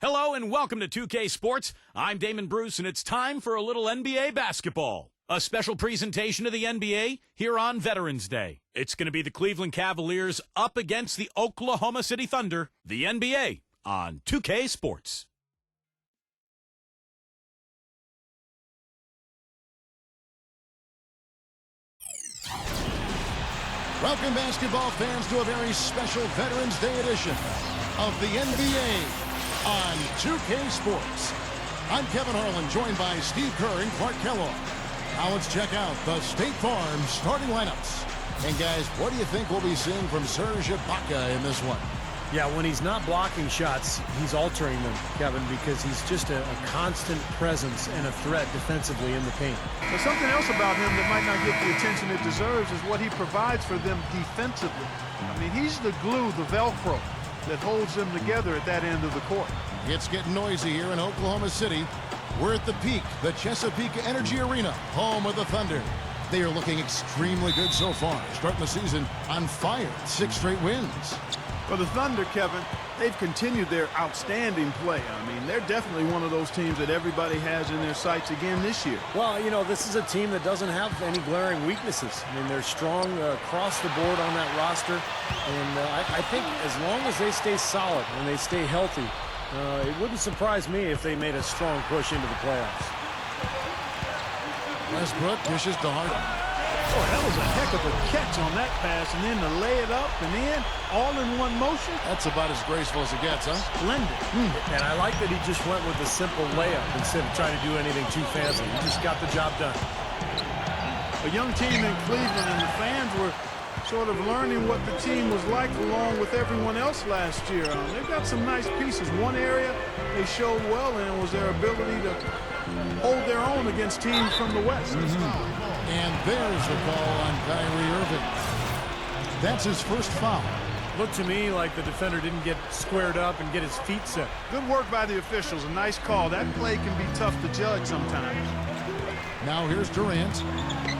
Hello and welcome to 2K Sports. I'm Damon Bruce and it's time for a little NBA basketball. A special presentation of the NBA here on Veterans Day. It's going to be the Cleveland Cavaliers up against the Oklahoma City Thunder, the NBA on 2K Sports. Welcome, basketball fans, to a very special Veterans Day edition of the NBA on 2K Sports. I'm Kevin Harlan, joined by Steve Kerr and Clark Kellogg. Now let's check out the State Farm starting lineups. And guys, what do you think we'll be seeing from Serge Ibaka in this one? Yeah, when he's not blocking shots, he's altering them, Kevin, because he's just a constant presence and a threat defensively in the paint. But something else about him that might not get the attention it deserves is what he provides for them defensively. I mean, he's the glue, the Velcro, that holds them together at that end of the court. It's getting noisy here in Oklahoma City. We're at the peak, the Chesapeake Energy Arena, home of the Thunder. They are looking extremely good so far, starting the season on fire, 6 straight wins. For the Thunder, Kevin, they've continued their outstanding play. I mean, they're definitely one of those teams that everybody has in their sights again this year. Well, you know, this is a team that doesn't have any glaring weaknesses. I mean, they're strong across the board on that roster. And I think as long as they stay solid and they stay healthy, it wouldn't surprise me if they made a strong push into the playoffs. Westbrook dishes to Harden. Oh, that was a heck of a catch on that pass, and then to lay it up and in, all in one motion. That's about as graceful as it gets, huh? Splendid. And I like that he just went with a simple layup instead of trying to do anything too fancy. He just got the job done. A young team in Cleveland, and the fans were sort of learning what the team was like along with everyone else last year. They've got some nice pieces. One area they showed well in was their ability to hold their own against teams from the West. And there's the call on Kyrie Irving. That's his first foul. Looked to me like the defender didn't get squared up and get his feet set. Good work by the officials. A nice call. That play can be tough to judge sometimes. Now here's Durant.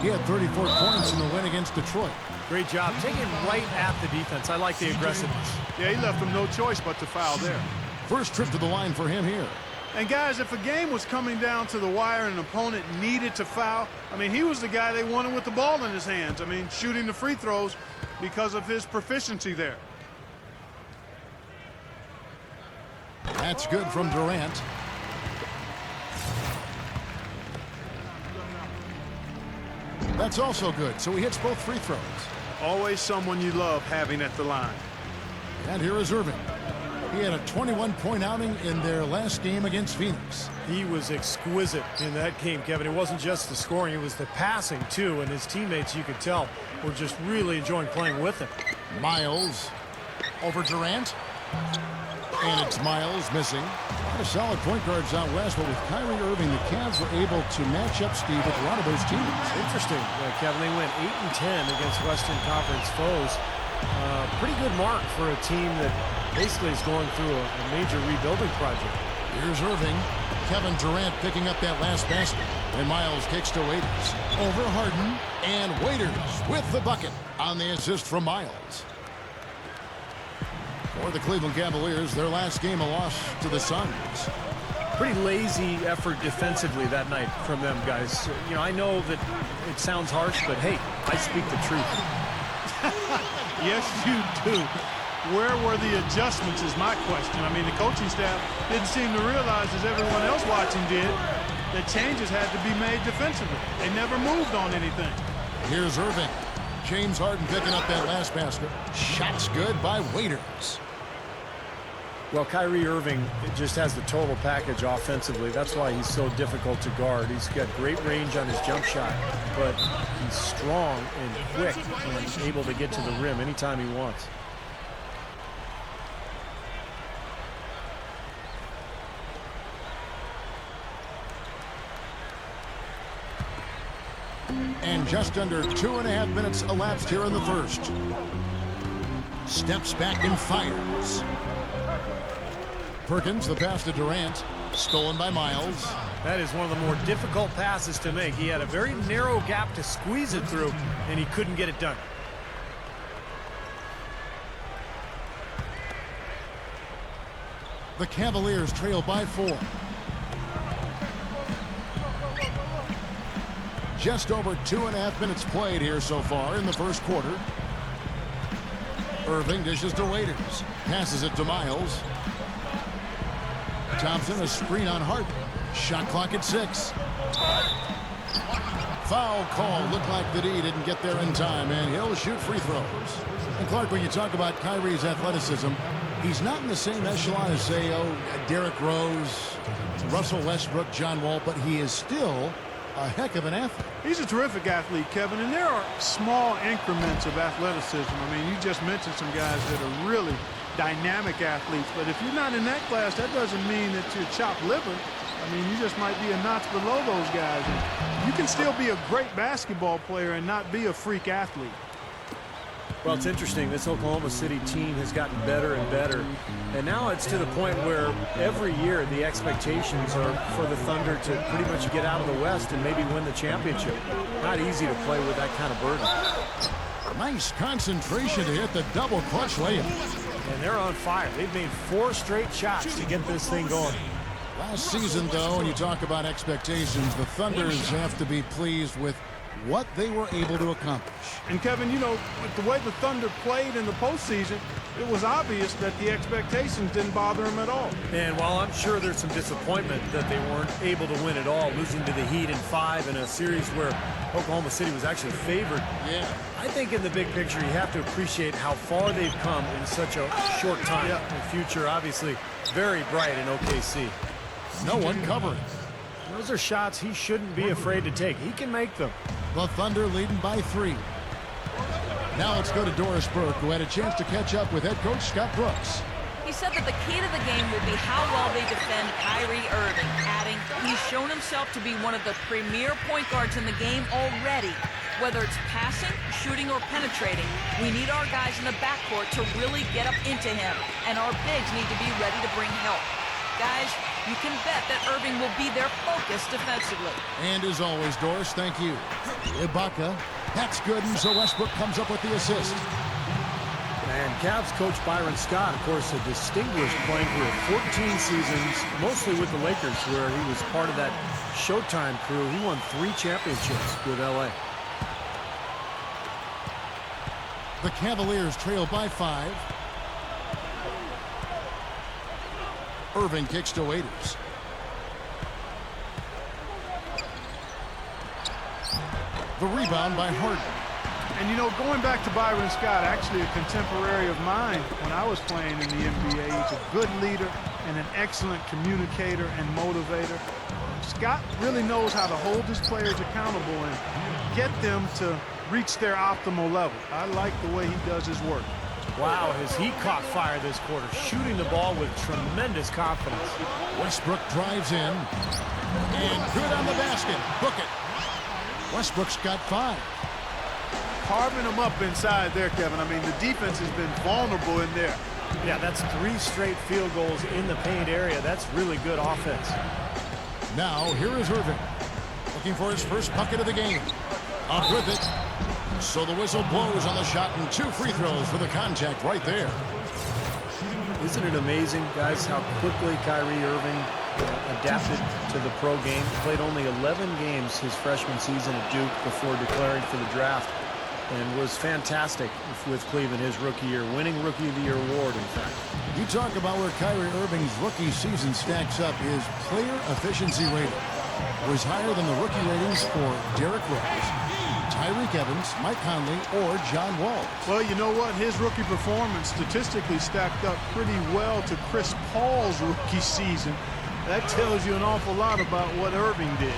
He had 34 points in the win against Detroit. Great job. Taking right at the defense. I like the aggressiveness. Yeah, he left them no choice but to foul there. First trip to the line for him here. And guys, if a game was coming down to the wire and an opponent needed to foul, I mean, he was the guy they wanted with the ball in his hands. I mean, shooting the free throws because of his proficiency there. That's good from Durant. That's also good, so he hits both free throws. Always someone you love having at the line. And here is Irving. He had a 21-point outing in their last game against Phoenix. He was exquisite in that game, Kevin. It wasn't just the scoring, it was the passing, too. And his teammates, you could tell, were just really enjoying playing with him. Miles over Durant. And it's Miles missing. A lot of solid point guards out west, but with Kyrie Irving, the Cavs were able to match up, Steve, with a lot of those teams. Interesting, Kevin. They went 8-10 against Western Conference foes. Pretty good mark for a team that basically is going through a major rebuilding project. Here's Irving. Kevin Durant picking up that last basket. And Miles kicks to Waiters. Over Harden. And Waiters with the bucket on the assist from Miles. For the Cleveland Cavaliers, their last game a loss to the Suns. Pretty lazy effort defensively that night from them, guys. You know, I know that it sounds harsh, but hey, I speak the truth. Yes, you do. Where were the adjustments is my question. I mean, the coaching staff didn't seem to realize, as everyone else watching did, that changes had to be made defensively. They never moved on anything. Here's Irving. James Harden picking up that last basket. Shots good by Waiters. Well, Kyrie Irving just has the total package offensively. That's why he's so difficult to guard. He's got great range on his jump shot, but he's strong and quick and able to get to the rim anytime he wants. And just under 2.5 minutes elapsed here in the first. Steps back and fires. Perkins, the pass to Durant, stolen by Miles. That is one of the more difficult passes to make. He had a very narrow gap to squeeze it through, and he couldn't get it done. The Cavaliers trail by 4. Just over 2.5 minutes played here so far in the first quarter. Irving dishes to Waiters. Passes it to Miles. Thompson, a screen on Hart. Shot clock at 6. Foul call. Looked like the D didn't get there in time, and he'll shoot free throws. And Clark, when you talk about Kyrie's athleticism, he's not in the same echelon as, say, Derrick Rose, Russell Westbrook, John Wall, but he is still a heck of an athlete. He's a terrific athlete, Kevin, and there are small increments of athleticism. I mean, you just mentioned some guys that are really dynamic athletes, but if you're not in that class, that doesn't mean that you're chopped liver. I mean, you just might be a notch below those guys. And you can still be a great basketball player and not be a freak athlete. Well, it's interesting. This Oklahoma City team has gotten better and better. And now it's to the point where every year the expectations are for the Thunder to pretty much get out of the West and maybe win the championship. Not easy to play with that kind of burden. Nice concentration to hit the double clutch layup. And they're on fire. They've made 4 straight shots to get this thing going. Last season, though, when you talk about expectations, the Thunders have to be pleased with what they were able to accomplish. And Kevin, you know, with the way the Thunder played in the postseason, it was obvious that the expectations didn't bother them at all. And while I'm sure there's some disappointment that they weren't able to win at all, losing to the Heat in 5 in a series where Oklahoma City was actually favored, I think in the big picture you have to appreciate how far they've come in such a short time. The future obviously very bright in OKC. No one covering. Those are shots he shouldn't be afraid to take. He can make them. The Thunder leading by 3. Now let's go to Doris Burke, who had a chance to catch up with head coach Scott Brooks. He said that the key to the game will be how well they defend Kyrie Irving, adding, he's shown himself to be one of the premier point guards in the game already. Whether it's passing, shooting, or penetrating, we need our guys in the backcourt to really get up into him, and our bigs need to be ready to bring help. Guys, you can bet that Irving will be their focus defensively. And as always, Doris, thank you. Ibaka, that's good, and so Westbrook comes up with the assist. And Cavs coach Byron Scott, of course, a distinguished playing career, 14 seasons, mostly with the Lakers, where he was part of that Showtime crew. He won 3 championships with L.A. The Cavaliers trail by 5. Irving kicks to Waiters. The rebound by Harden. And, you know, going back to Byron Scott, actually a contemporary of mine when I was playing in the NBA. He's a good leader and an excellent communicator and motivator. Scott really knows how to hold his players accountable and get them to reach their optimal level. I like the way he does his work. Wow, his Heat caught fire this quarter, shooting the ball with tremendous confidence. Westbrook drives in, and good on the basket. Book it. Westbrook's got 5. Carving them up inside there, Kevin. I mean, the defense has been vulnerable in there. Yeah, that's 3 straight field goals in the paint area. That's really good offense. Now, here is Irving, looking for his first bucket of the game. Up with it. So the whistle blows on the shot, and 2 free throws for the contact right there. Isn't it amazing, guys, how quickly Kyrie Irving adapted to the pro game? Played only 11 games his freshman season at Duke before declaring for the draft, and was fantastic with Cleveland his rookie year, winning Rookie of the Year award, in fact. You talk about where Kyrie Irving's rookie season stacks up. His player efficiency rating was higher than the rookie ratings for Derrick Rose, Tyreke Evans, Mike Conley, or John Wall. Well, you know what? His rookie performance statistically stacked up pretty well to Chris Paul's rookie season. That tells you an awful lot about what Irving did.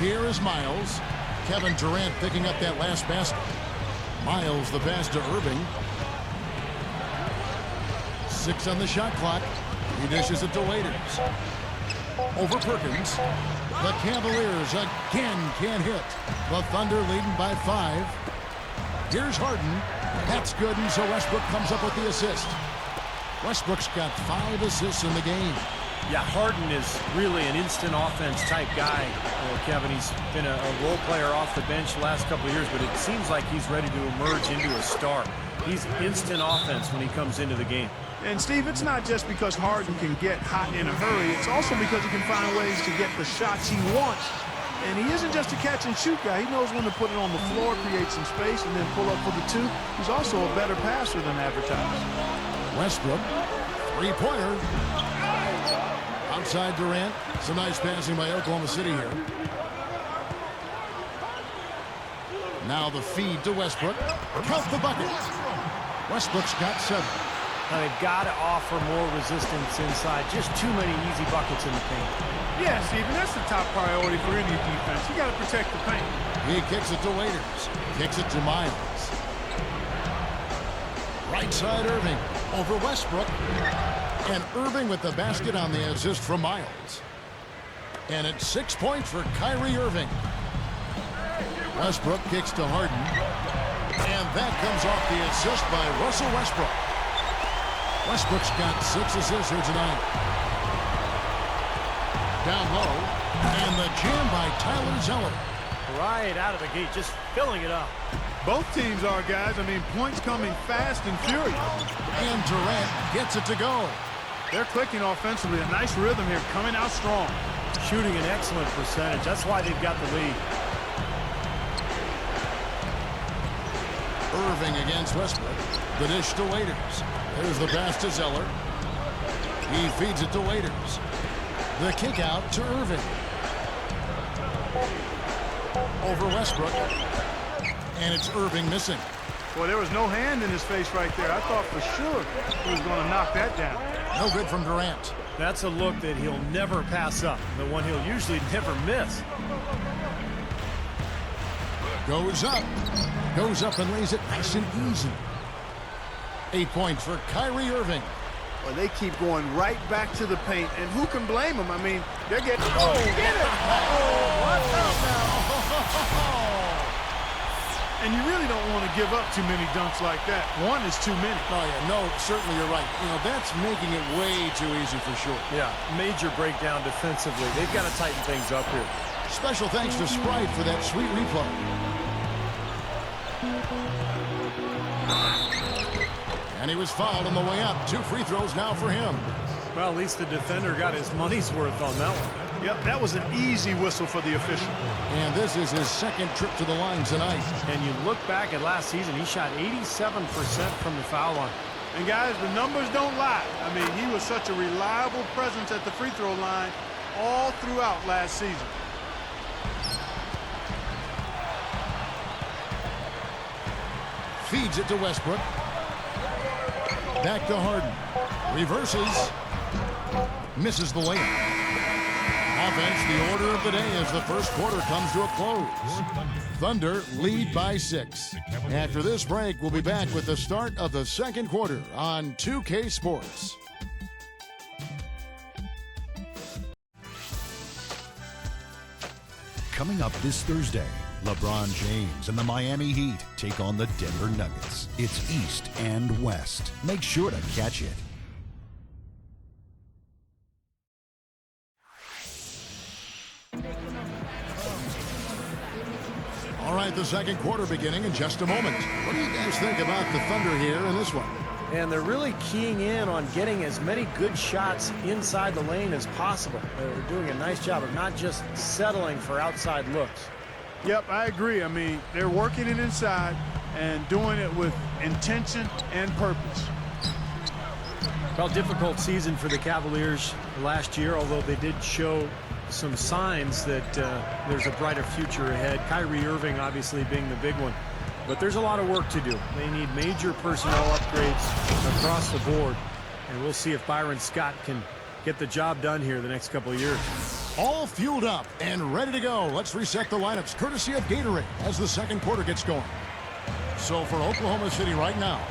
Here is Miles. Kevin Durant picking up that last basket. Miles the pass to Irving. 6 on the shot clock. He dishes it to Waiters. Over Perkins. The Cavaliers again can't hit. The Thunder leading by 5. Here's Harden. That's good, and so Westbrook comes up with the assist. Westbrook's got 5 assists in the game. Yeah, Harden is really an instant offense type guy, Kevin. He's been a role player off the bench the last couple of years, but it seems like he's ready to emerge into a star. He's instant offense when he comes into the game. And, Steve, it's not just because Harden can get hot in a hurry. It's also because he can find ways to get the shots he wants. And he isn't just a catch-and-shoot guy. He knows when to put it on the floor, create some space, and then pull up for the two. He's also a better passer than advertised. Westbrook, three-pointer. Outside Durant. Some nice passing by Oklahoma City here. Now the feed to Westbrook. Count the bucket. Westbrook's got 7. Now they've got to offer more resistance inside. Just too many easy buckets in the paint. Yeah, Steve, and that's the top priority for any defense. You got to protect the paint. He kicks it to Waiters. Kicks it to Miles. Right side Irving. Over Westbrook. And Irving with the basket on the assist from Miles. And it's 6 points for Kyrie Irving. Westbrook kicks to Harden. And that comes off the assist by Russell Westbrook. Westbrook's got 6 assists here tonight. Down low. And the jam by Tyler Zeller. Right out of the gate, just filling it up. Both teams are, guys. I mean, points coming fast and furious. And Durant gets it to go. They're clicking offensively. A nice rhythm here, coming out strong. Shooting an excellent percentage. That's why they've got the lead. Irving against Westbrook. The dish to Waiters. There's the pass to Zeller. He feeds it to Waiters. The kick out to Irving. Over Westbrook. And it's Irving missing. Boy, there was no hand in his face right there. I thought for sure he was going to knock that down. No good from Durant. That's a look that he'll never pass up. The one he'll usually never miss. Goes up. Goes up and lays it nice and easy. 8 points for Kyrie Irving. Well, they keep going right back to the paint, and who can blame them? I mean, they're getting... Oh, get it! Oh, what's up now? And you really don't want to give up too many dunks like that. One is too many. Oh, yeah, no, certainly you're right. You know, that's making it way too easy for sure. Yeah, major breakdown defensively. They've got to tighten things up here. Special thanks to Sprite for that sweet replay. And he was fouled on the way up. 2 free throws now for him. Well, at least the defender got his money's worth on that one. Yep, that was an easy whistle for the official. And this is his second trip to the line tonight. And you look back at last season, he shot 87% from the foul line. And guys, the numbers don't lie. I mean, he was such a reliable presence at the free throw line all throughout last season. Feeds it to Westbrook. Back to Harden. Reverses. Misses the layup. Offense, the order of the day as the first quarter comes to a close. Thunder lead by 6. After this break, we'll be back with the start of the second quarter on 2K Sports. Coming up this Thursday, LeBron James and the Miami Heat take on the Denver Nuggets. It's East and West. Make sure to catch it. All right, the second quarter beginning in just a moment. What do you guys think about the Thunder here in this one? And they're really keying in on getting as many good shots inside the lane as possible. They're doing a nice job of not just settling for outside looks. Yep, I agree. I mean, they're working it inside and doing it with intention and purpose. Well, difficult season for the Cavaliers last year, although they did show some signs that there's a brighter future ahead. Kyrie Irving obviously being the big one. But there's a lot of work to do. They need major personnel upgrades across the board. And we'll see if Byron Scott can get the job done here the next couple of years. All fueled up and ready to go. Let's reset the lineups courtesy of Gatorade as the second quarter gets going. So for Oklahoma City right now,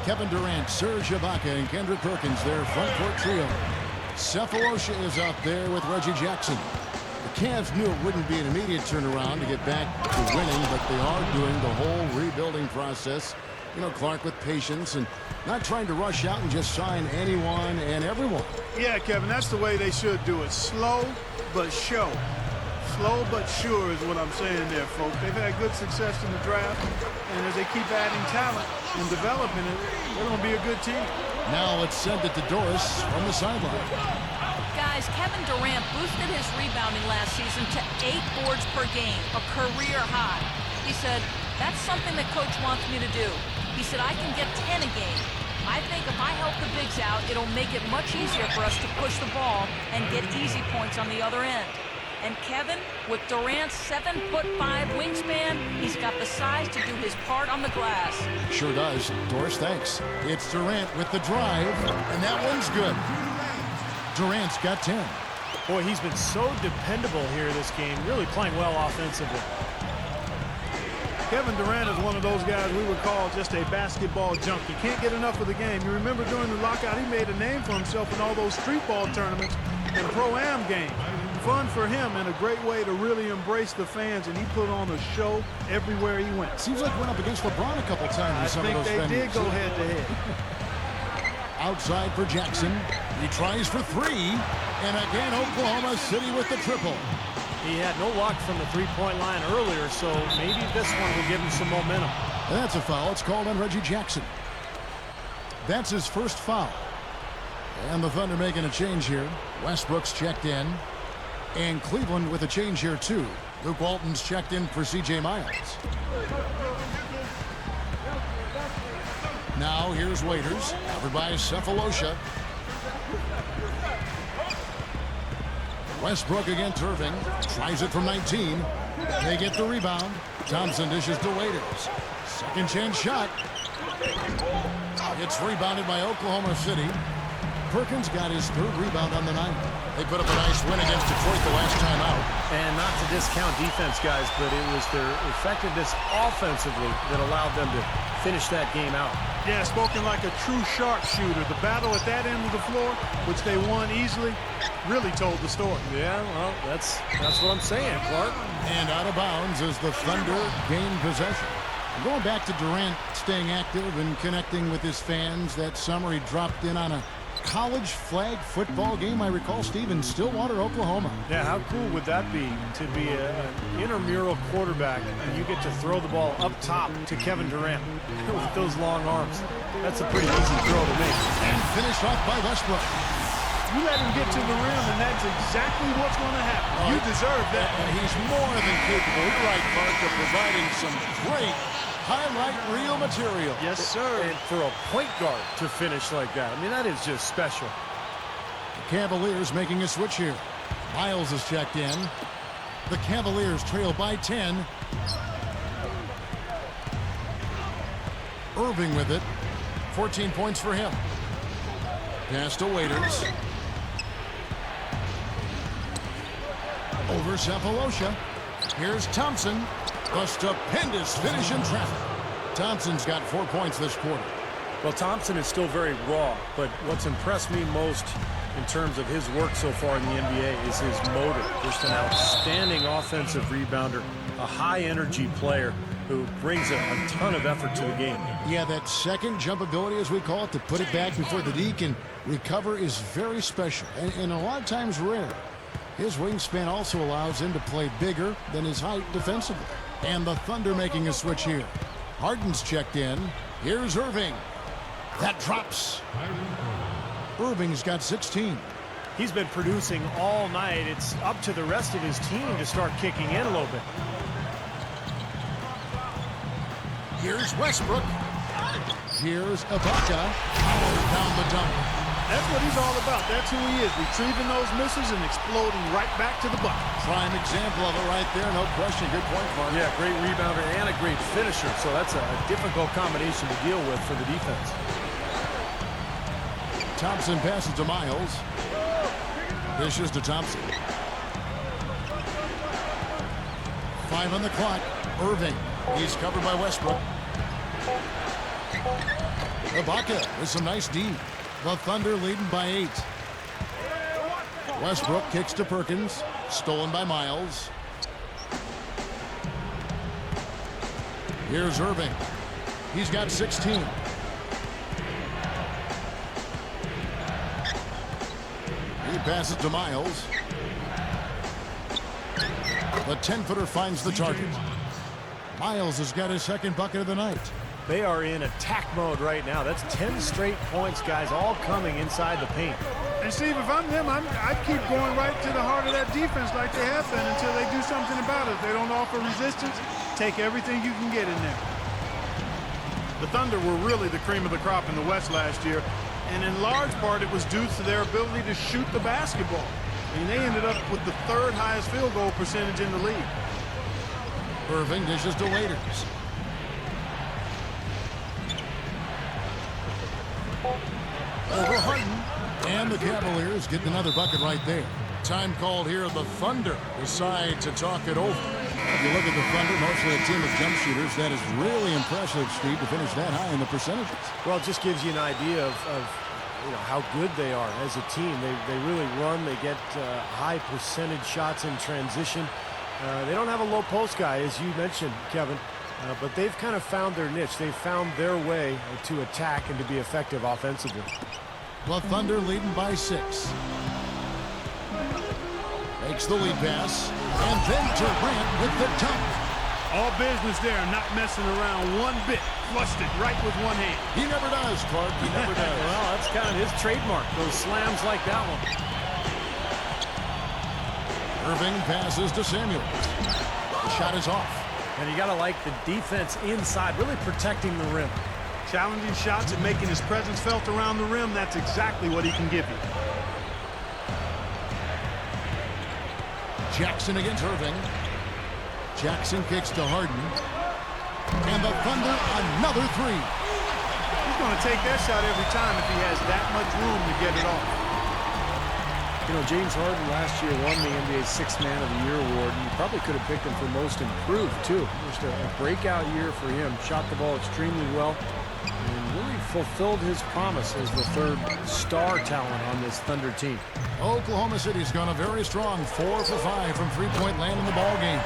Kevin Durant, Serge Ibaka, and Kendrick Perkins, their front court trio. Cephalosha is out there with Reggie Jackson. The Cavs knew it wouldn't be an immediate turnaround to get back to winning, but they are doing the whole rebuilding process You know, Clark, with patience and not trying to rush out and just sign anyone and everyone. Yeah, Kevin, that's the way they should do it. Slow but show. Slow but sure is what I'm saying there, folks. They've had good success in the draft, and as they keep adding talent and developing it, they're going to be a good team. Now let's send it to Doris from the sideline. Guys, Kevin Durant boosted his rebounding last season to 8 boards per game, a career high. He said, that's something that coach wants me to do. He said, I can get 10 a game. I think if I help the bigs out, it'll make it much easier for us to push the ball and get easy points on the other end. And Kevin, with Durant's 7'5" wingspan, he's got the size to do his part on the glass. Sure does. Doris, thanks. It's Durant with the drive, and that one's good. Durant's got 10. Boy, he's been so dependable here this game, really playing well offensively. Kevin Durant is one of those guys we would call just a basketball junkie. Can't get enough of the game. You remember during the lockout, he made a name for himself in all those street ball tournaments and pro-am games. Fun for him and a great way to really embrace the fans, and he put on a show everywhere he went. Seems like went up against LeBron a couple times in some of those venues. I think they did go head-to-head. Outside for Jackson. He tries for 3. And again, Oklahoma City with the triple. He had no luck from the three-point line earlier, so maybe this one will give him some momentum. And that's a foul. It's called on Reggie Jackson. That's his first foul. And the Thunder making a change here. Westbrook's checked in. And Cleveland with a change here, too. Luke Walton's checked in for C.J. Miles. Now here's Waiters, covered by Cephalosha. Westbrook against Irving. Tries it from 19. They get the rebound. Thompson dishes to Waiters. Second chance shot. It's rebounded by Oklahoma City. Perkins got his 3rd rebound on the night. They put up a nice win against Detroit the last time out. And not to discount defense, guys, but it was their effectiveness offensively that allowed them to finish that game out. Yeah, spoken like a true sharpshooter. The battle at that end of the floor, which they won easily, really told the story. Yeah, well, that's what I'm saying, Clark. And out of bounds as the Thunder gain possession. Going back to Durant staying active and connecting with his fans that summer, he dropped in on a college flag football game, I recall, Steve, in Stillwater, Oklahoma. Yeah, how cool would that be to be an intramural quarterback and you get to throw the ball up top to Kevin Durant with those long arms? That's a pretty easy throw to make. And finished off by Westbrook. You let him get to the rim, and that's exactly what's going to happen. You deserve that. He's more than capable, you're right, Clark, of providing some great highlight reel material. Yes, sir. And for a point guard to finish like that, I mean, that is just special. The Cavaliers making a switch here. Miles is checked in. The Cavaliers trail by 10. Irving with it. 14 points for him. Pass to Waiters. Over Cephalosha. Here's Thompson. A stupendous finish in traffic. Thompson's got 4 points this quarter. Well, Thompson is still very raw, but what's impressed me most in terms of his work so far in the NBA is his motor. Just an outstanding offensive rebounder, a high-energy player who brings a ton of effort to the game. Yeah, that second jump ability, as we call it, to put it back before the D can recover is very special and a lot of times rare. His wingspan also allows him to play bigger than his height defensively. And the Thunder making a switch here. Harden's checked in. Here's Irving. That drops. Irving's got 16. He's been producing all night. It's up to the rest of his team to start kicking in a little bit. Here's Westbrook. Here's Ibaka. Powers down the dunk. That's what he's all about. That's who he is, retrieving those misses and exploding right back to the bucket. Prime example of it right there, no question. Good point, Mark. Yeah, great rebounder and a great finisher, so that's a difficult combination to deal with for the defense. Thompson passes to Miles. Dishes to Thompson. 5 on the clock. Irving. He's covered by Westbrook. Ibaka with some nice D. The Thunder leading by 8. Westbrook kicks to Perkins. Stolen by Miles. Here's Irving. He's got 16. He passes to Miles. The 10-footer finds the target. Miles has got his second bucket of the night. They are in attack mode right now. That's 10 straight points, guys, all coming inside the paint. And Steve, if I'm them, I'd keep going right to the heart of that defense like they have been until they do something about it. If they don't offer resistance, take everything you can get in there. The Thunder were really the cream of the crop in the West last year, and in large part it was due to their ability to shoot the basketball. I mean, they ended up with the third highest field goal percentage in the league. Irving dishes to Waiters. Over Harden. And the Cavaliers get another bucket right there. Time called here. The Thunder decide to talk it over. If you look at the Thunder, mostly a team of jump shooters. That is really impressive, Steve, to finish that high in the percentages. Well, it just gives you an idea of how good they are as a team. They really run. They get high percentage shots in transition. They don't have a low post guy, as you mentioned, Kevin, but they've kind of found their niche. They've found their way to attack and to be effective offensively. The Thunder leading by 6. Makes the lead pass. And then Durant with the dunk. All business there, not messing around one bit. Flushed it right with one hand. He never does, Clark. He never does. Well, that's kind of his trademark, those slams like that one. Irving passes to Samuels. The shot is off. And you got to like the defense inside, really protecting the rim. Challenging shots and making his presence felt around the rim, that's exactly what he can give you. Jackson against Irving. Jackson kicks to Harden. And the Thunder, another 3. He's going to take that shot every time if he has that much room to get it off. You know, James Harden last year won the NBA Sixth Man of the Year award, and you probably could have picked him for most improved, too. Just a breakout year for him. Shot the ball extremely well and really fulfilled his promise as the third star talent on this Thunder team. Oklahoma City's gone a very strong 4 for 5 from three-point land in the ball game.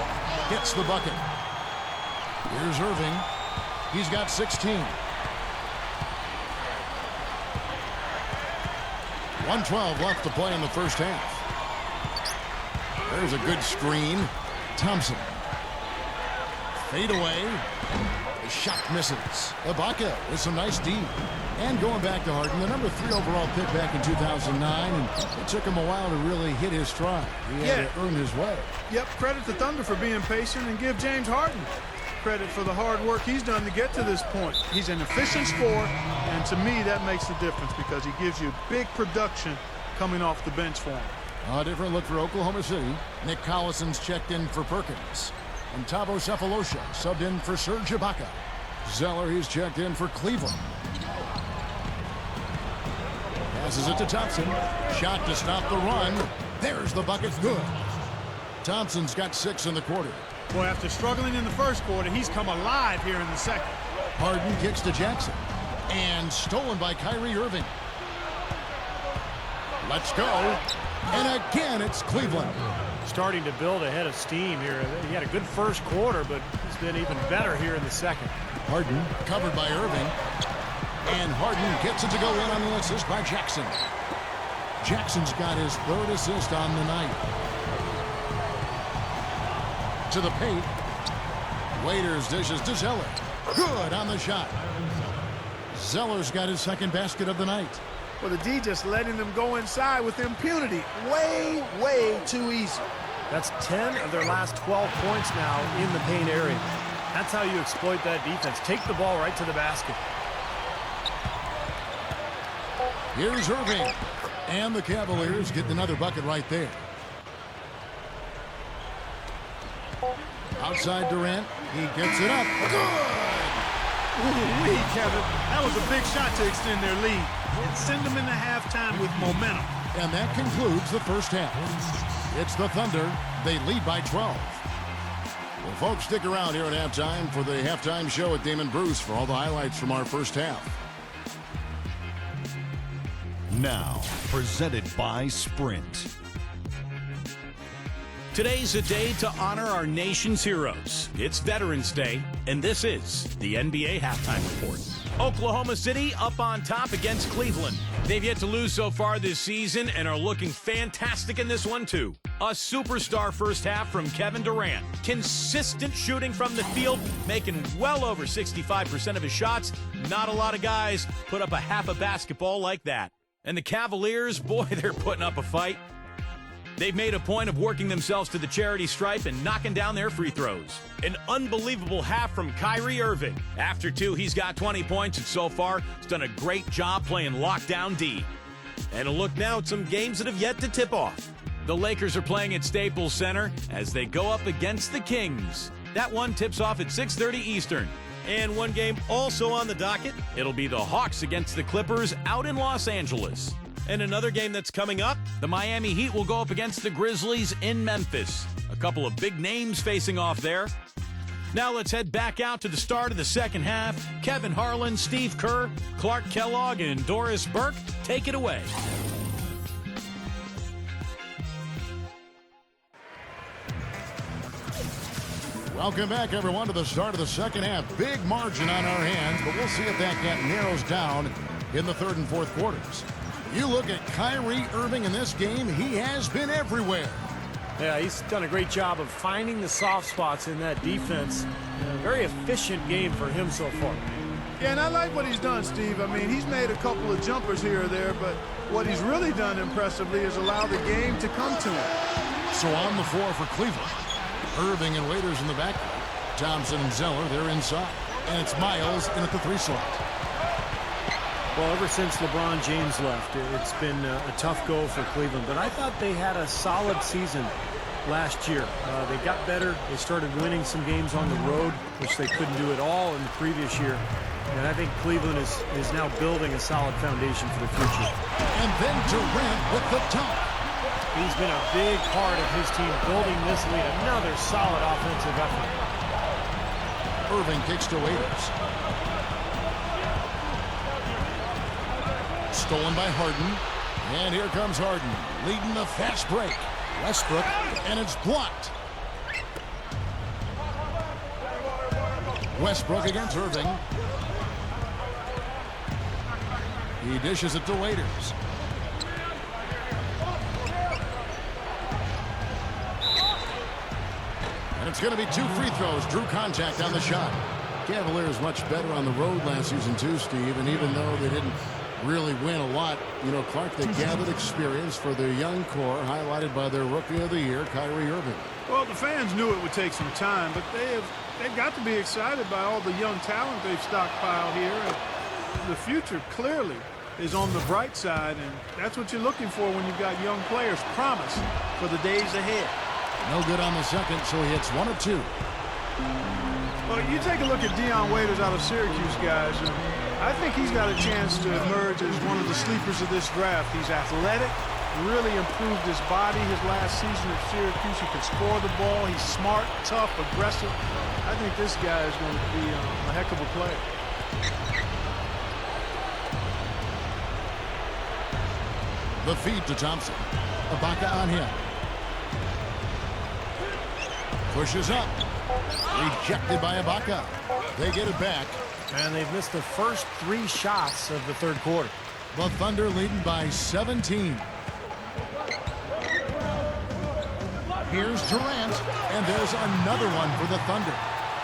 Gets the bucket. Here's Irving. He's got 16. 1:12 left to play in the first half. There's a good screen. Thompson. Fade away. The shot misses. Ibaka with some nice D. And going back to Harden, the number 3 overall pick back in 2009, and it took him a while to really hit his stride. He had to earn his way. Yep, credit the Thunder for being patient, and give James Harden credit for the hard work he's done to get to this point. He's an efficient scorer, and to me that makes the difference because he gives you big production coming off the bench for him. A different look for Oklahoma City. Nick Collison's checked in for Perkins. And Thabo Sefolosha subbed in for Serge Ibaka. Zeller, he's checked in for Cleveland. Passes it to Thompson. Shot to stop the run. There's the bucket. Good. Thompson's got 6 in the quarter. Boy, after struggling in the first quarter, he's come alive here in the second. Harden kicks to Jackson. And stolen by Kyrie Irving. Let's go. And again, it's Cleveland. Starting to build a head of steam here. He had a good first quarter, but he's been even better here in the second. Harden covered by Irving. And Harden gets it to go in on the assist by Jackson. Jackson's got his 3rd assist on the night. To the paint. Waiters dishes to Zeller. Good on the shot. Zeller's got his 2nd basket of the night. Well, the D just letting them go inside with impunity. Way, way too easy. That's 10 of their last 12 points now in the paint area. That's how you exploit that defense. Take the ball right to the basket. Here's Irving. And the Cavaliers get another bucket right there. Outside Durant. He gets it up. Good! Ooh-wee, Kevin. That was a big shot to extend their lead. Send them into halftime with momentum. And that concludes the first half. It's the Thunder. They lead by 12. Well, folks, stick around here at halftime for the halftime show with Damon Bruce for all the highlights from our first half. Now, presented by Sprint. Today's a day to honor our nation's heroes. It's Veterans Day, and this is the NBA Halftime Report. Oklahoma City up on top against Cleveland. They've yet to lose so far this season and are looking fantastic in this one, too. A superstar first half from Kevin Durant. Consistent shooting from the field, making well over 65% of his shots. Not a lot of guys put up a half a basketball like that. And the Cavaliers, boy, they're putting up a fight. They've made a point of working themselves to the charity stripe and knocking down their free throws. An unbelievable half from Kyrie Irving. After two, he's got 20 points, and so far, he's done a great job playing lockdown D. And a look now at some games that have yet to tip off. The Lakers are playing at Staples Center as they go up against the Kings. That one tips off at 6:30 Eastern. And one game also on the docket, it'll be the Hawks against the Clippers out in Los Angeles. And another game that's coming up, the Miami Heat will go up against the Grizzlies in Memphis. A couple of big names facing off there. Now let's head back out to the start of the second half. Kevin Harlan, Steve Kerr, Clark Kellogg, and Doris Burke, take it away. Welcome back, everyone, to the start of the second half. Big margin on our hands, but we'll see if that gap narrows down in the third and fourth quarters. You look at Kyrie Irving in this game, he has been everywhere. Yeah, he's done a great job of finding the soft spots in that defense. Very efficient game for him so far. Yeah, and I like what he's done, Steve. I mean, he's made a couple of jumpers here or there, but what he's really done impressively is allow the game to come to him. So on the floor for Cleveland, Irving and Waiters in the backcourt. Thompson and Zeller, they're inside. And it's Miles in at the three slot. Well, ever since LeBron James left, it's been a tough go for Cleveland. But I thought they had a solid season last year. They got better. They started winning some games on the road, which they couldn't do at all in the previous year. And I think Cleveland is now building a solid foundation for the future. And then Durant with the dunk. He's been a big part of his team building this lead. Another solid offensive effort. Irving kicks to Waiters. Stolen by Harden. And here comes Harden, leading the fast break. Westbrook, and it's blocked. Westbrook against Irving. He dishes it to Waiters. And it's going to be two free throws. Drew contact on the shot. Cavaliers much better on the road last season too, Steve. And even though they didn't really win a lot, you know, Clark, they gathered experience for their young core, highlighted by their Rookie of the Year, Kyrie Irving. Well, the fans knew it would take some time, but they've got to be excited by all the young talent they've stockpiled here. And the future clearly is on the bright side, and that's what you're looking for when you've got young players. Promise for the days ahead. No good on the second, so he hits one of two. Well, you take a look at Dion Waiters out of Syracuse, guys. And I think he's got a chance to emerge as one of the sleepers of this draft. He's athletic, really improved his body his last season at Syracuse. He can score the ball. He's smart, tough, aggressive. I think this guy is going to be a heck of a player. The feed to Thompson. Ibaka on him. Pushes up. Rejected by Ibaka. They get it back. And they've missed the first three shots of the third quarter. The Thunder leading by 17. Here's Durant, and there's another one for the Thunder.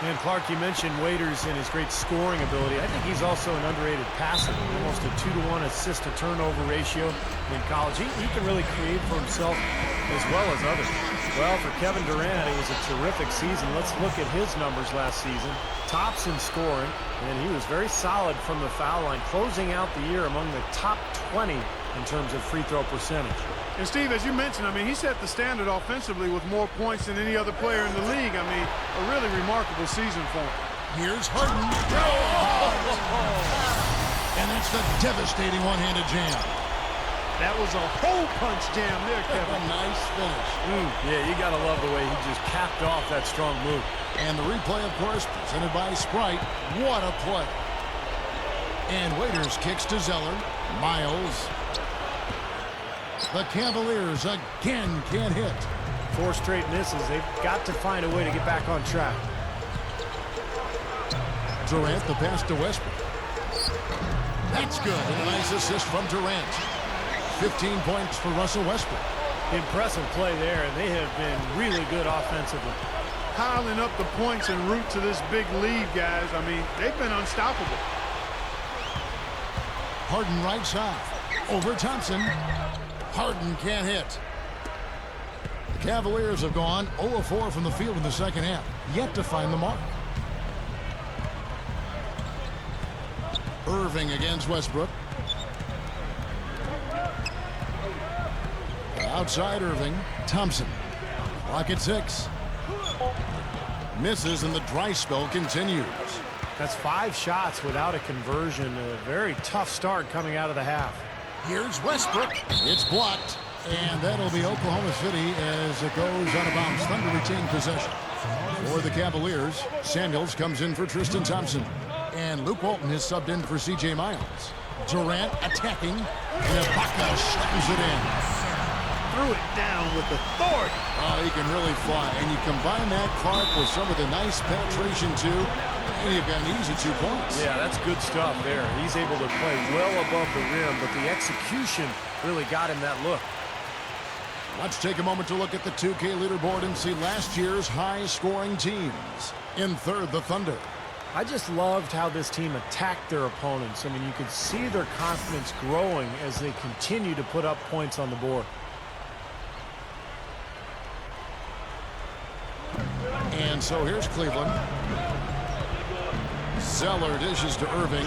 And Clark, you mentioned Waiters and his great scoring ability. I think he's also an underrated passer. Almost a 2-to-1 assist-to-turnover ratio in college. He can really create for himself as well as others. Well, for Kevin Durant, it was a terrific season. Let's look at his numbers last season. Tops in scoring, and he was very solid from the foul line, closing out the year among the top 20 in terms of free throw percentage. And Steve, as you mentioned, I mean, he set the standard offensively with more points than any other player in the league. I mean, a really remarkable season for him. Here's Harden. And that's the devastating one-handed jam. That was a hole punch jam there, Kevin. Nice finish. Yeah, you got to love the way he just capped off that strong move. And the replay, of course, presented by Sprite. What a play. And Waiters kicks to Zeller. Miles. The Cavaliers again can't hit. 4 straight misses. They've got to find a way to get back on track. Durant, the pass to Westbrook. That's good. And a nice assist from Durant. 15 points for Russell Westbrook. Impressive play there, and they have been really good offensively. Piling up the points en route to this big lead, guys. I mean, they've been unstoppable. Harden right side. Over Thompson. Harden can't hit. The Cavaliers have gone 0-4 from the field in the second half. Yet to find the mark. Irving against Westbrook. Outside Irving. Thompson. Clock at 6. Misses and the dry spell continues. That's 5 shots without a conversion. A very tough start coming out of the half. Here's Westbrook. It's blocked. And that'll be Oklahoma City as it goes out of bounds. Thunder retain possession. For the Cavaliers, Samuels comes in for Tristan Thompson. And Luke Walton is subbed in for C.J. Miles. Durant attacking. And Ibaka slams it in. Threw it down with authority. Oh, he can really fly. And you combine that, Clark, with some of the nice penetration, too. And you've got an easy 2 points. Yeah, that's good stuff there. He's able to play well above the rim, but the execution really got him that look. Let's take a moment to look at the 2K leaderboard and see last year's high-scoring teams. In third, the Thunder. I just loved how this team attacked their opponents. I mean, you could see their confidence growing as they continue to put up points on the board. And so here's Cleveland. Zeller dishes to Irving.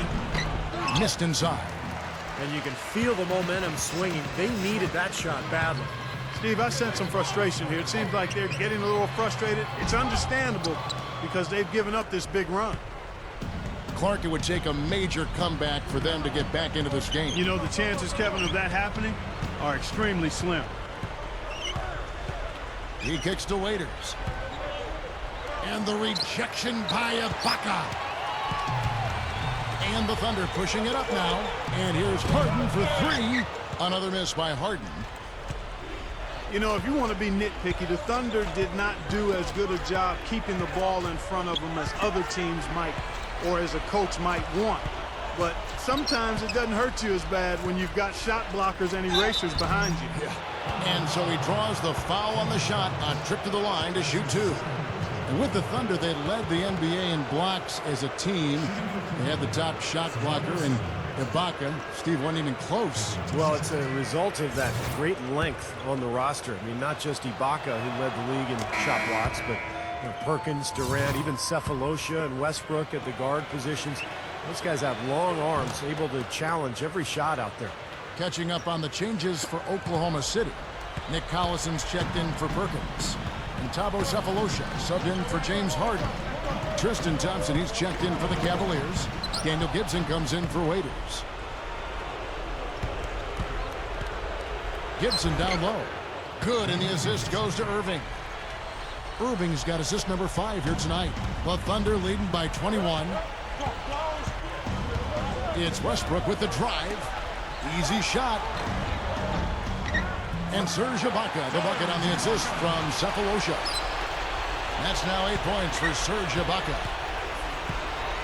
Missed inside. And you can feel the momentum swinging. They needed that shot badly. Steve, I sense some frustration here. It seems like they're getting a little frustrated. It's understandable because they've given up this big run. Clark, it would take a major comeback for them to get back into this game. You know, the chances, Kevin, of that happening are extremely slim. He kicks to Waiters. And the rejection by Ibaka. And the Thunder pushing it up now. And here's Harden for 3. Another miss by Harden. You know, if you want to be nitpicky, the Thunder did not do as good a job keeping the ball in front of them as other teams might, or as a coach might want. But sometimes it doesn't hurt you as bad when you've got shot blockers and erasers behind you. Yeah. And so he draws the foul on the shot on trip to the line to shoot 2. And with the Thunder, they led the NBA in blocks as a team. They had the top shot blocker, and Ibaka, Steve, wasn't even close. Well, it's a result of that great length on the roster. I mean, not just Ibaka, who led the league in shot blocks, but you know, Perkins, Durant, even Cephalosha and Westbrook at the guard positions. Those guys have long arms, able to challenge every shot out there. Catching up on the changes for Oklahoma City. Nick Collison's checked in for Perkins. And Thabo Cephalosha subbed in for James Harden. Tristan Thompson, he's checked in for the Cavaliers. Daniel Gibson comes in for Waiters. Gibson down low. Good, and the assist goes to Irving. Irving's got assist number 5 here tonight. The Thunder leading by 21. It's Westbrook with the drive. Easy shot. And Serge Ibaka, the bucket on the assist from Cephalosha. That's now 8 points for Serge Ibaka.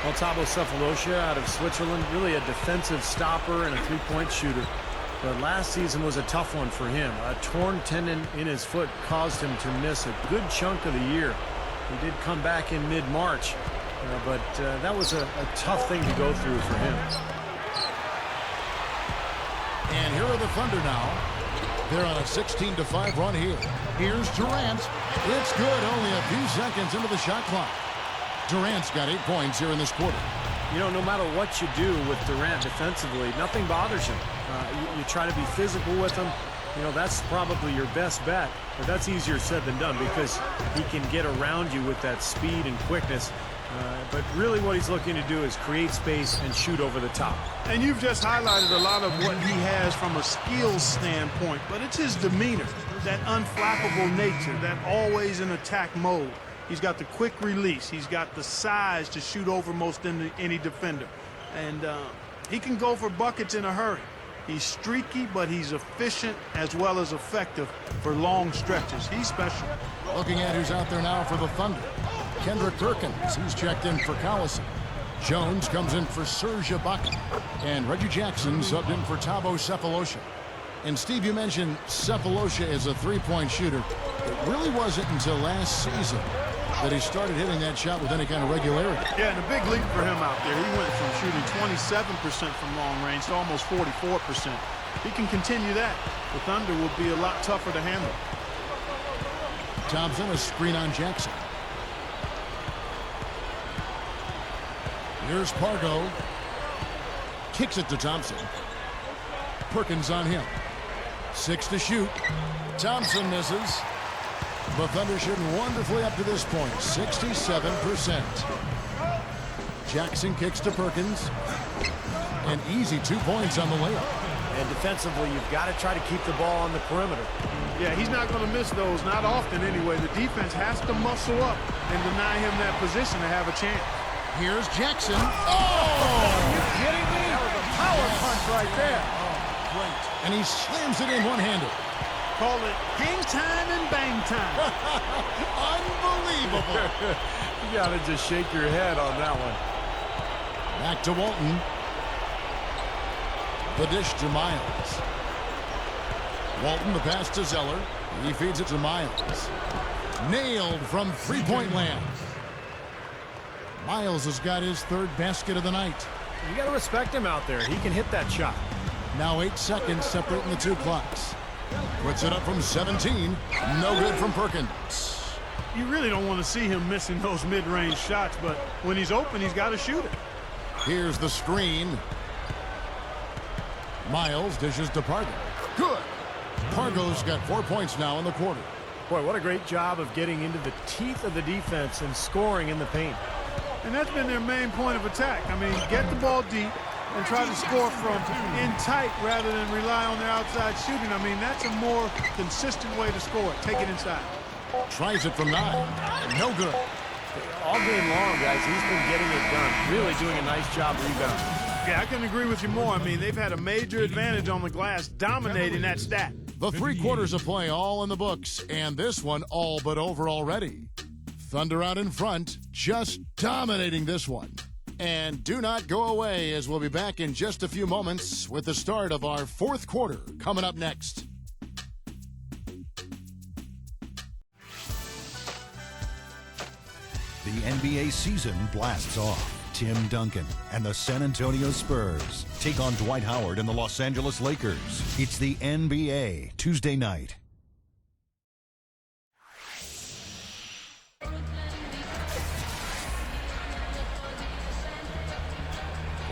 Well, Thabo Cephalosha out of Switzerland, really a defensive stopper and a 3-point shooter. But last season was a tough one for him. A torn tendon in his foot caused him to miss a good chunk of the year. He did come back in mid-March, but that was a tough thing to go through for him. And here are the Thunder now. They're on a 16-5 run here. Here's Durant. It's good, only a few seconds into the shot clock. Durant's got 8 points here in this quarter. You know, no matter what you do with Durant defensively, nothing bothers him. You try to be physical with him. You know, that's probably your best bet. But that's easier said than done because he can get around you with that speed and quickness. But really what he's looking to do is create space and shoot over the top. And you've just highlighted a lot of what he has from a skills standpoint, but it's his demeanor, that unflappable nature, that always in attack mode. He's got the quick release. He's got the size to shoot over most any defender. And he can go for buckets in a hurry. He's streaky, but he's efficient as well as effective for long stretches. He's special. Looking at who's out there now for the Thunder. Kendrick Perkins, he's checked in for Collison. Jones comes in for Serge Ibaka. And Reggie Jackson subbed in for Thabo Sefolosha. And Steve, you mentioned Sefolosha is a three-point shooter. It really wasn't until last season that he started hitting that shot with any kind of regularity. Yeah, and a big leap for him out there. He went from shooting 27% from long range to almost 44%. He can continue that. The Thunder will be a lot tougher to handle. Thompson, a screen on Jackson. Here's Pargo. Kicks it to Thompson. Perkins on him. 6 to shoot. Thompson misses. The Thunder shooting wonderfully up to this point, 67%. Jackson kicks to Perkins. An easy 2 points on the layup. And defensively, you've got to try to keep the ball on the perimeter. Yeah, he's not going to miss those, not often anyway. The defense has to muscle up and deny him that position to have a chance. Here's Jackson. Oh! Are you kidding me? That was a power punch right there. Great. And he slams it in one-handed. Call it hang time and bang time. Unbelievable. You got to just shake your head on that one. Back to Walton. The dish to Miles. Walton, the pass to Zeller. He feeds it to Miles. Nailed from three-point land. Miles has got his third basket of the night. You got to respect him out there. He can hit that shot. Now 8 seconds separating the two clocks. Puts it up from 17. No good from Perkins. You really don't want to see him missing those mid-range shots, but when he's open, he's got to shoot it. Here's the screen. Miles dishes to Pargo. Good. Pargo's got 4 points now in the quarter. Boy, what a great job of getting into the teeth of the defense and scoring in the paint. And that's been their main point of attack. I mean, get the ball deep and try to score from in tight rather than rely on their outside shooting. I mean, that's a more consistent way to score. Take it inside. Tries it from 9. No good. All game long, guys, he's been getting it done. Really doing a nice job rebounding. Yeah, I couldn't agree with you more. I mean, they've had a major advantage on the glass, dominating that stat. The 3 quarters of play all in the books, and this one all but over already. Thunder out in front, just dominating this one. And do not go away, as we'll be back in just a few moments with the start of our 4th quarter coming up next. The NBA season blasts off. Tim Duncan and the San Antonio Spurs take on Dwight Howard and the Los Angeles Lakers. It's the NBA Tuesday night.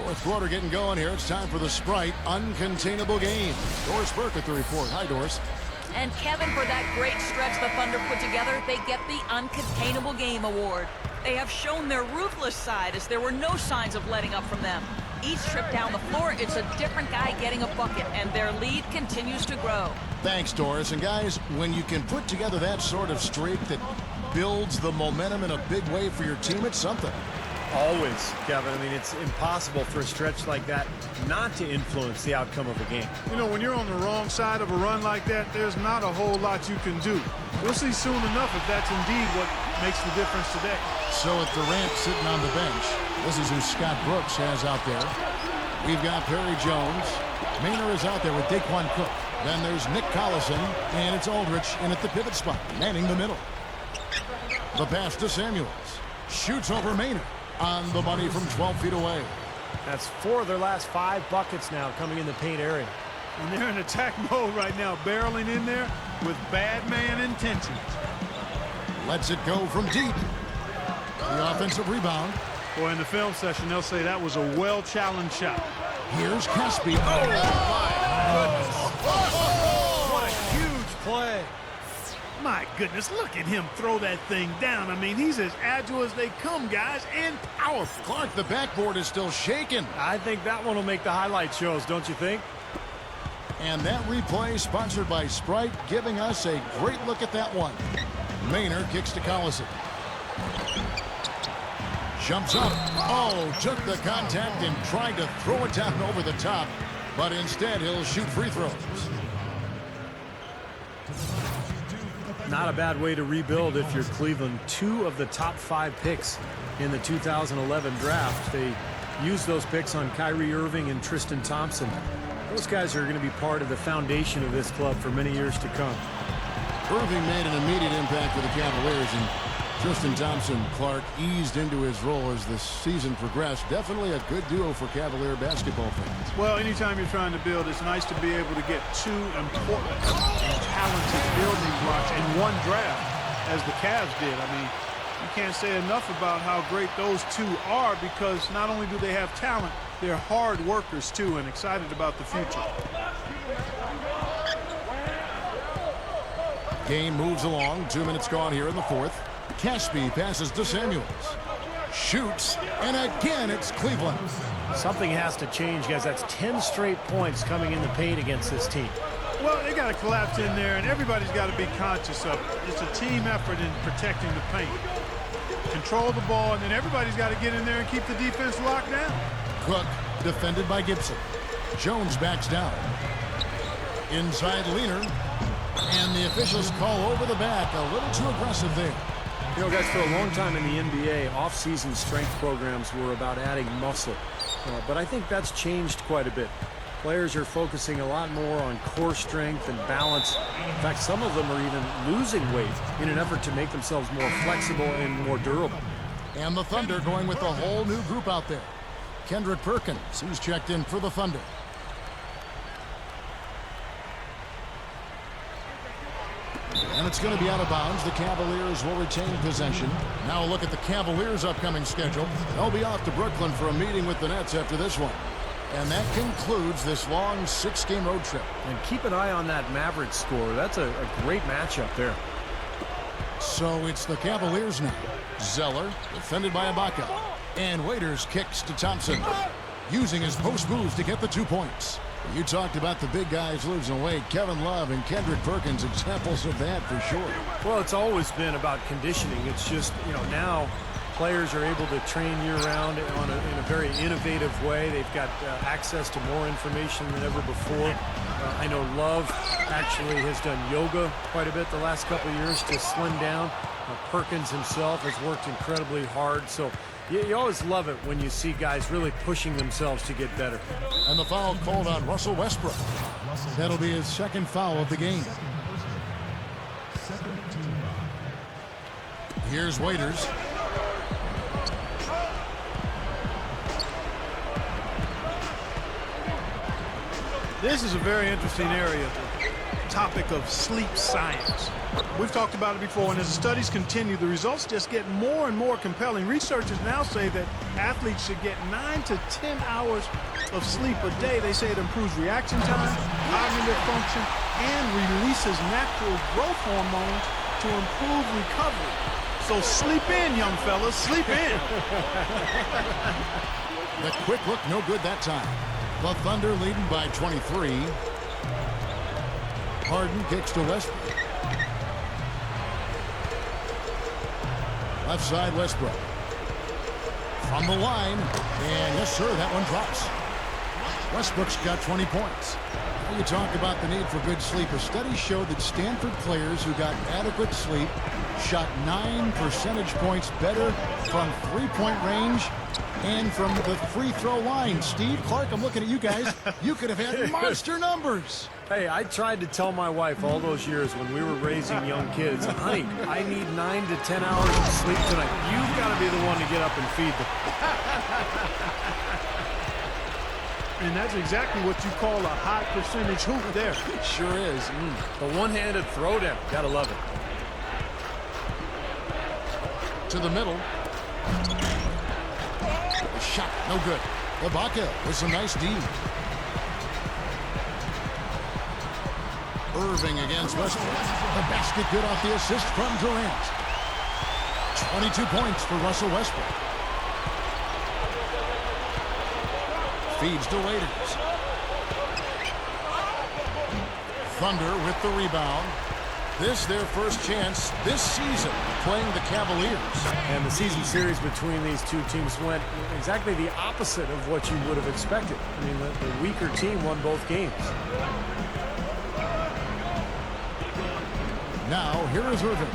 Fourth quarter getting going here. It's time for the Sprite Uncontainable Game. Doris Burke with the report. Hi, Doris. And Kevin, for that great stretch the Thunder put together, they get the Uncontainable Game award. They have shown their ruthless side as there were no signs of letting up from them. Each trip down the floor, it's a different guy getting a bucket, and their lead continues to grow. Thanks, Doris. And guys, when you can put together that sort of streak that builds the momentum in a big way for your team, it's something. Always, Kevin. I mean, it's impossible for a stretch like that not to influence the outcome of a game. You know, when you're on the wrong side of a run like that, there's not a whole lot you can do. We'll see soon enough if that's indeed what makes the difference today. So with Durant sitting on the bench, this is who Scott Brooks has out there. We've got Perry Jones. Maynard is out there with Daquan Cook. Then there's Nick Collison, and it's Aldridge in at the pivot spot, manning the middle. The pass to Samuels. Shoots over Maynard. On the money from 12 feet away. That's 4 of their last 5 buckets now coming in the paint area. And they're in attack mode right now, barreling in there with bad man intentions. Lets it go from deep. The offensive rebound. Boy, in the film session, they'll say that was a well-challenged shot. Here's Caspi. Oh, my goodness. What a huge play. My goodness, look at him throw that thing down. I mean, he's as agile as they come, guys, and powerful. Clark, the backboard is still shaking. I think that one will make the highlight shows, don't you think? And that replay sponsored by Sprite, giving us a great look at that one. Maynard kicks to Collison. Jumps up. Oh, took the contact and tried to throw it down over the top. but instead he'll shoot free throws. Not a bad way to rebuild if you're Cleveland. 2 of the top 5 picks in the 2011 draft. They used those picks on Kyrie Irving and Tristan Thompson. Those guys are going to be part of the foundation of this club for many years to come. Irving made an immediate impact with the Cavaliers, and Tristan Thompson, Clark, eased into his role as the season progressed. Definitely a good duo for Cavalier basketball fans. Well, anytime you're trying to build, it's nice to be able to get 2 important and talented building blocks in one draft, as the Cavs did. I mean, you can't say enough about how great those 2 are, because not only do they have talent, they're hard workers too, and excited about the future. Game moves along. 2 minutes gone here in the fourth. Caspi passes to Samuels. Shoots, and again it's Cleveland. Something has to change, guys. That's 10 straight points coming in the paint against this team. Well, they got to collapse in there, and everybody's got to be conscious of it. It's a team effort in protecting the paint. Control the ball, and then everybody's got to get in there and keep the defense locked down. Cook defended by Gibson. Jones backs down. Inside Leaner. And the officials call over the back. A little too aggressive there. You know, guys, for a long time in the NBA, off-season strength programs were about adding muscle. But I think that's changed quite a bit. Players are focusing a lot more on core strength and balance. In fact, some of them are even losing weight in an effort to make themselves more flexible and more durable. And the Thunder going with a whole new group out there. Kendrick Perkins, who's checked in for the Thunder. And it's going to be out of bounds. The Cavaliers will retain possession. Now look at the Cavaliers' upcoming schedule. They'll be off to Brooklyn for a meeting with the Nets after this one. And that concludes this long 6-game road trip. And keep an eye on that Mavericks score. That's a great matchup there. So it's the Cavaliers now. Zeller, defended by Ibaka. And Waiters kicks to Thompson, using his post moves to get the 2 points. You talked about the big guys losing weight. Kevin Love and Kendrick Perkins, examples of that for sure. Well, it's always been about conditioning. It's just, you know, now players are able to train year-round in a very innovative way. They've got access to more information than ever before. I know Love actually has done yoga quite a bit the last couple of years to slim down. Perkins himself has worked incredibly hard. So you always love it when you see guys really pushing themselves to get better. And the foul called on Russell Westbrook. That'll be his 2nd foul of the game. Here's Waiters. This is a very interesting area, the topic of sleep science. We've talked about it before, and as the studies continue, the results just get more and more compelling. Researchers now say that athletes should get 9 to 10 hours of sleep a day. They say it improves reaction time, cognitive function, and releases natural growth hormones to improve recovery. So sleep in, young fellas, sleep in. The quick look, no good that time. The Thunder leading by 23. Harden kicks to Westbrook. Left side, Westbrook. From the line. And yes, sir, that one drops. Westbrook's got 20 points. You talk about the need for good sleep. A study showed that Stanford players who got adequate sleep shot 9 percentage points better from three-point range and from the free throw line. Steve, Clark, I'm looking at you guys. You could have had monster numbers. Hey, I tried to tell my wife all those years when we were raising young kids, honey, I need 9 to 10 hours of sleep tonight. You've got to be the one to get up and feed them. And that's exactly what you call a high percentage hoop there. It sure is. The one-handed throwdown. Gotta love it. To the middle. The shot, no good. Ibaka with some nice D. Irving against Westbrook. The basket good off the assist from Durant. 22 points for Russell Westbrook. Feeds to Waiters. Thunder with the rebound. This their first chance this season playing the Cavaliers. And the season series between these two teams went exactly the opposite of what you would have expected. I mean, the weaker team won both games. Now, here is Irving.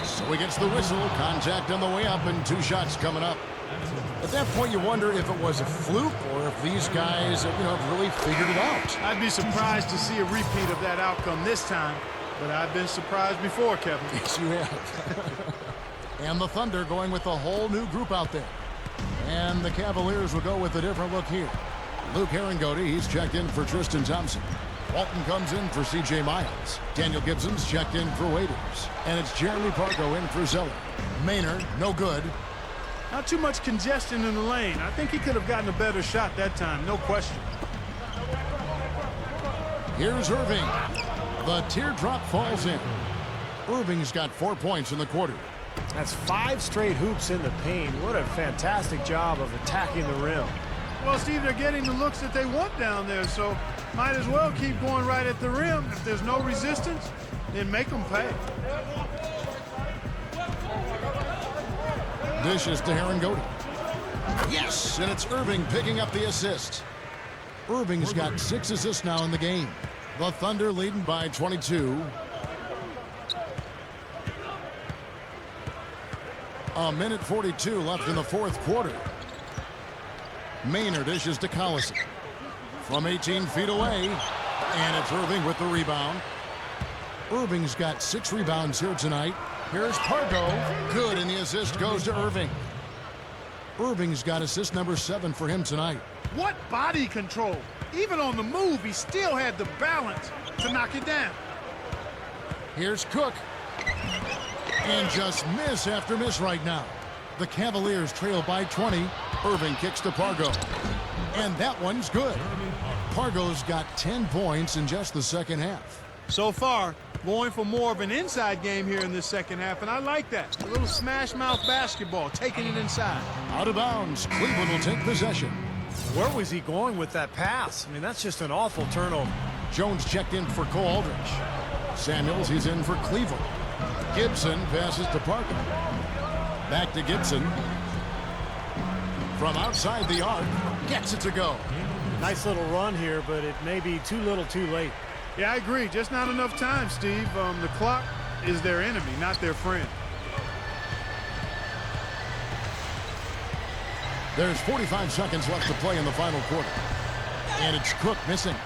So he gets the whistle. Contact on the way up and 2 shots coming up. At that point, you wonder if it was a fluke or if these guys, have really figured it out. I'd be surprised to see a repeat of that outcome this time, but I've been surprised before, Kevin. Yes, you have. And the Thunder going with a whole new group out there. And the Cavaliers will go with a different look here. Luke Herringody, he's checked in for Tristan Thompson. Walton comes in for C.J. Miles. Daniel Gibson's checked in for Waiters. And it's Jeremy Pargo in for Zeller. Maynard, no good. Not too much congestion in the lane. I think he could have gotten a better shot that time, no question. Here's Irving. The teardrop falls in. Irving's got 4 points in the quarter. That's 5 straight hoops in the paint. What a fantastic job of attacking the rim. Well, Steve, they're getting the looks that they want down there, so might as well keep going right at the rim. If there's no resistance, then make them pay. Dishes to Herringody. Yes, and it's Irving picking up the assist. Irving's got 6 assists now in the game. The Thunder leading by 22. A minute 42 left in the 4th quarter. Maynard dishes to Collison. From 18 feet away. And it's Irving with the rebound. Irving's got 6 rebounds here tonight. Here's Pargo. Good, and the assist goes to Irving. Irving's got assist number 7 for him tonight. What body control. Even on the move, he still had the balance to knock it down. Here's Cook. And just miss after miss right now. The Cavaliers trail by 20. Irving kicks to Pargo. And that one's good. Pargo's got 10 points in just the second half. So far, going for more of an inside game here in this second half, and I like that. A little smash mouth basketball, taking it inside. Out of bounds. Cleveland will take possession. Where was he going with that pass? I mean, that's just an awful turnover. Jones checked in for Cole Aldrich. Samuels, he's in for Cleveland. Gibson passes to Parker. Back to Gibson. From outside the arc, gets it to go. Nice little run here, but it may be too little too late. Yeah, I agree. Just not enough time, Steve. The clock is their enemy, not their friend. There's 45 seconds left to play in the final quarter. And it's Cook missing.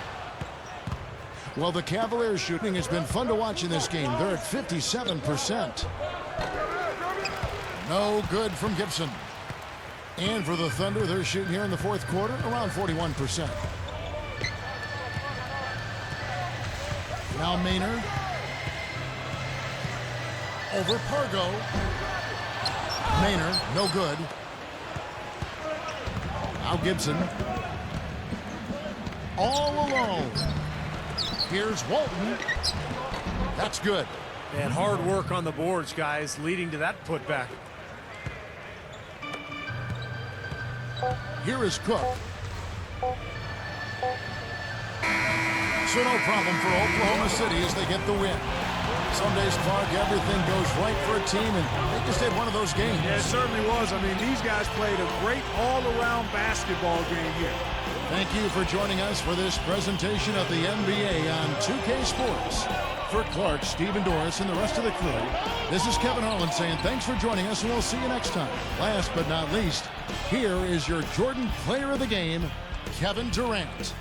Well, the Cavaliers shooting has been fun to watch in this game. They're at 57%. No good from Gibson. And for the Thunder, they're shooting here in the 4th quarter around 41%. Now Maynard. Over Pargo. Maynard, no good. Now Gibson. All alone. Here's Walton. That's good. And hard work on the boards, guys, leading to that putback. Here is Cook. So no problem for Oklahoma City as they get the win. Some days, Clark, everything goes right for a team, and they just had one of those games. Yeah, it certainly was. I mean, these guys played a great all-around basketball game here. Thank you for joining us for this presentation of the NBA on 2K Sports. For Clark, Stephen Doris, and the rest of the crew, this is Kevin Harlan saying thanks for joining us, and we'll see you next time. Last but not least, here is your Jordan Player of the Game, Kevin Durant.